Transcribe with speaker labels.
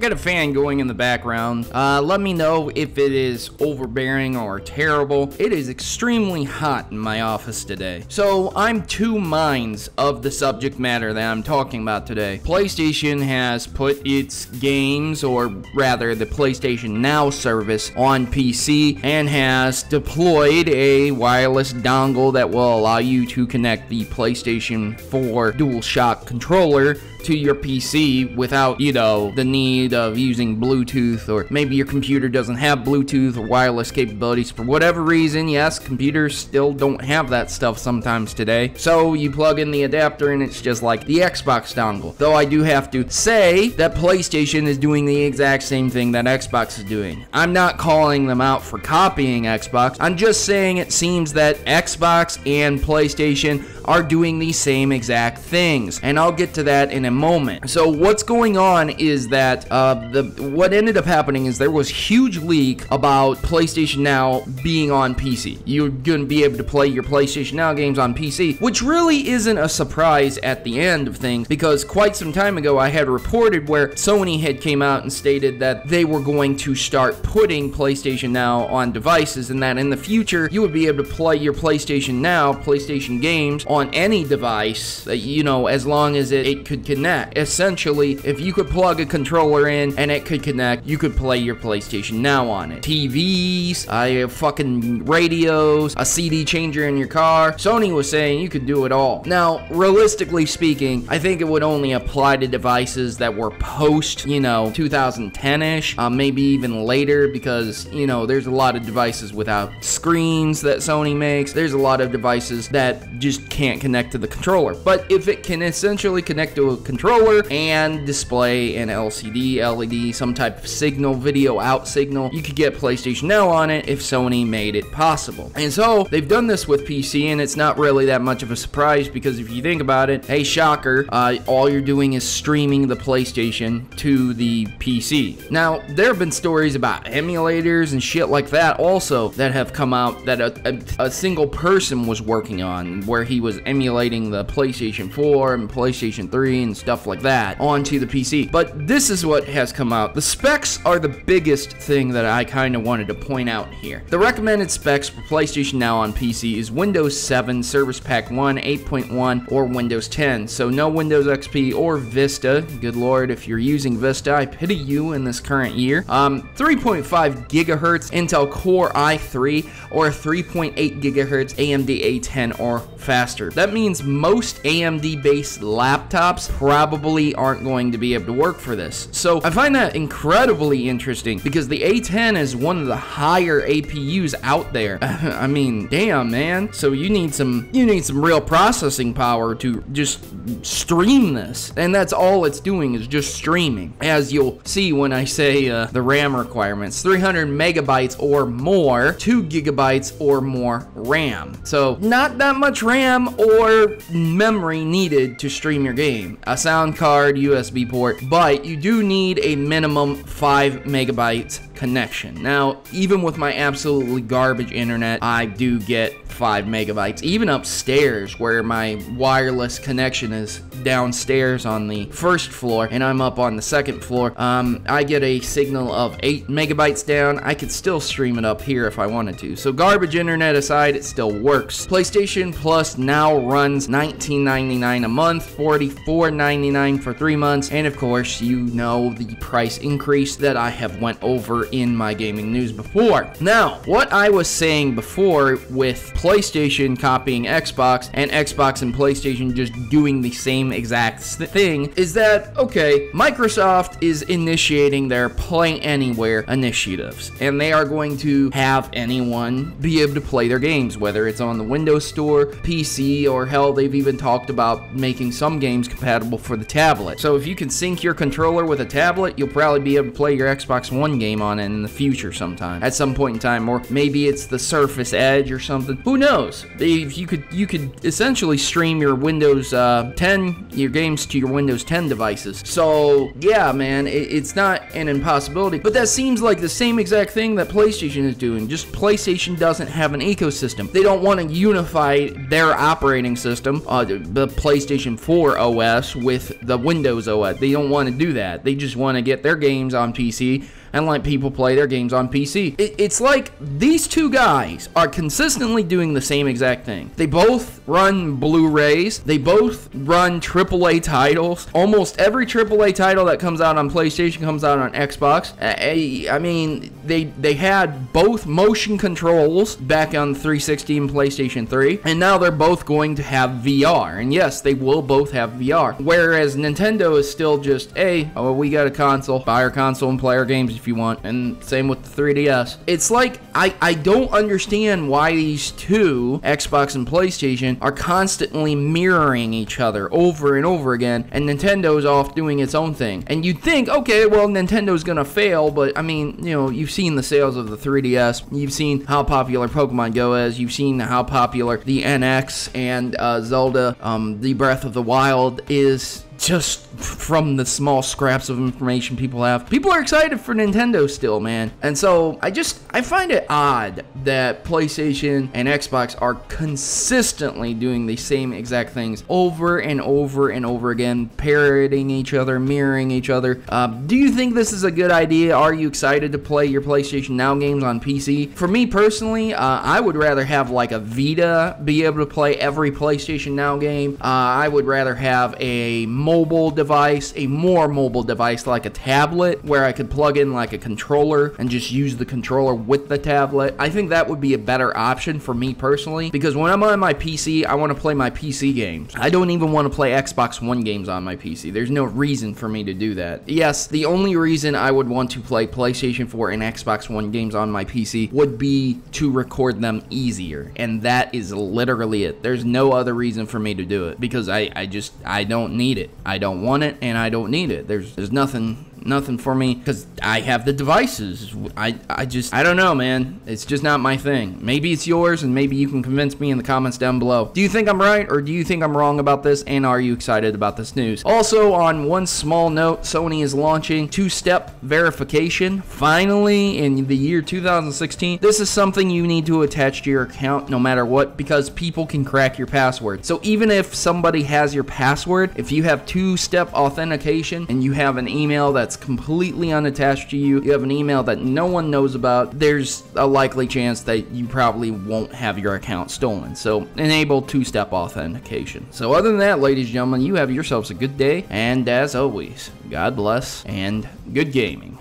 Speaker 1: I got a fan going in the background. Let me know if it is overbearing or terrible. It is extremely hot in my office today. So I'm two minds of the subject matter that I'm talking about today. PlayStation has put its games, or rather the PlayStation Now service, on PC and has deployed a wireless dongle that will allow you to connect the PlayStation 4 DualShock controller to your PC without, you know, the need of using Bluetooth, or maybe your computer doesn't have Bluetooth or wireless capabilities for whatever reason. Yes, computers still don't have that stuff sometimes today. So you plug in the adapter and it's just like the Xbox dongle. Though I do have to say that PlayStation is doing the exact same thing that Xbox is doing. I'm not calling them out for copying Xbox. I'm just saying it seems that Xbox and PlayStation are doing the same exact things, and I'll get to that in a moment. So what's going on is that what ended up happening is there was huge leak about PlayStation Now being on PC. You're going to be able to play your PlayStation Now games on PC, which really isn't a surprise at the end of things, because quite some time ago I had reported where Sony had came out and stated that they were going to start putting PlayStation Now on devices, and that in the future you would be able to play your PlayStation Now, PlayStation games on any device, you know, as long as it could connect. Essentially, if you could plug a controller in and it could connect, you could play your PlayStation Now on it. TVs, fucking radios, a CD changer in your car. Sony was saying you could do it all. Now, realistically speaking, I think it would only apply to devices that were post, you know, 2010-ish, maybe even later, because, you know, there's a lot of devices without screens that Sony makes. There's a lot of devices that just can't connect to the controller. But if it can essentially connect to a controller and display an LCD, LED, some type of signal, video out signal, you could get PlayStation Now on it if Sony made it possible. And so they've done this with PC, and it's not really that much of a surprise, because if you think about it, hey, shocker, all you're doing is streaming the PlayStation to the PC. Now, there have been stories about emulators and shit like that also that have come out that a single person was working on, where he was emulating the PlayStation 4 and PlayStation 3 and stuff like that onto the PC. But this is what has come out. The specs are the biggest thing that I kind of wanted to point out here. The recommended specs for PlayStation Now on PC is Windows 7, Service Pack 1, 8.1, or Windows 10. So no Windows XP or Vista. Good lord, if you're using Vista, I pity you in this current year. 3.5 gigahertz Intel Core i3, or 3.8 gigahertz AMD A10 or faster. That means most AMD-based laptops probably aren't going to be able to work for this. So I find that incredibly interesting, because the A10 is one of the higher APUs out there. I mean, damn, man. So you need some real processing power to just stream this, and that's all it's doing, is just streaming. As you'll see when I say the RAM requirements, 300 megabytes or more, 2 gigabytes or more RAM. So not that much RAM or memory needed to stream your game. A sound card, USB port, but you do need a minimum 5 megabytes connection. Now, even with my absolutely garbage internet, I do get 5 megabytes. Even upstairs, where my wireless connection is downstairs on the first floor and I'm up on the second floor, I get a signal of 8 megabytes down. I could still stream it up here if I wanted to. So garbage internet aside, it still works. PlayStation Plus now runs $19.99 a month, $44.99 for 3 months, and of course, you know the price increase that I have went over in my gaming news before. Now, what I was saying before with PlayStation copying Xbox and Xbox and PlayStation just doing the same exact thing is that, okay, Microsoft is initiating their Play Anywhere initiatives, and they are going to have anyone be able to play their games, whether it's on the Windows Store, PC, or hell, they've even talked about making some games compatible for the tablet. So if you can sync your controller with a tablet, you'll probably be able to play your Xbox One game on on it in the future sometime, at some point in time, or maybe it's the Surface Edge or something. Who knows? You could essentially stream your Windows 10, your games to your Windows 10 devices. So yeah, man, it's not an impossibility, but that seems like the same exact thing that PlayStation is doing. Just PlayStation doesn't have an ecosystem. They don't want to unify their operating system, the PlayStation 4 OS, with the Windows OS. They don't want to do that. They just want to get their games on PC and let people play their games on PC. It's like these two guys are consistently doing the same exact thing. They both run Blu-rays. They both run AAA titles. Almost every AAA title that comes out on PlayStation comes out on Xbox. I mean, they had both motion controls back on 360 and PlayStation 3, and now they're both going to have VR. And yes, they will both have VR. Whereas Nintendo is still just, hey, oh, we got a console. Buy our console and play our games if you want. And same with the 3DS. It's like, I don't understand why these two, Xbox and PlayStation, are constantly mirroring each other over and over again, and Nintendo's off doing its own thing. And you'd think, okay, well, Nintendo's gonna fail, but I mean, you know, you've seen the sales of the 3DS, you've seen how popular Pokemon Go is, you've seen how popular the NX and Zelda, the Breath of the Wild is. Just from the small scraps of information people have, people are excited for Nintendo still, man. And so I find it odd that PlayStation and Xbox are consistently doing the same exact things over and over and over again, parroting each other, mirroring each other. Do you think this is a good idea? Are you excited to play your PlayStation Now games on PC? For me personally, I would rather have like a Vita be able to play every PlayStation Now game. I would rather have a mobile device, a more mobile device like a tablet, where I could plug in like a controller and just use the controller with the tablet. I think that would be a better option for me personally, because when I'm on my PC, I want to play my PC games. I don't even want to play Xbox One games on my PC. There's no reason for me to do that. Yes, the only reason I would want to play PlayStation 4 and Xbox One games on my PC would be to record them easier, and that is literally it. There's no other reason for me to do it, because I don't need it. I don't want it, and I don't need it. There's nothing for me, because I have the devices. I don't know, man. It's just not my thing. Maybe it's yours, and maybe you can convince me in the comments down below. Do you think I'm right, or do you think I'm wrong about this, and are you excited about this news? Also, on one small note, Sony is launching two-step verification, finally, in the year 2016. This is something you need to attach to your account no matter what, because people can crack your password. So even if somebody has your password, if you have two-step authentication, and you have an email that's completely unattached to you, you have an email that no one knows about, there's a likely chance that you probably won't have your account stolen. So enable two-step authentication. So other than that, ladies and gentlemen, you have yourselves a good day, and as always, God bless and good gaming.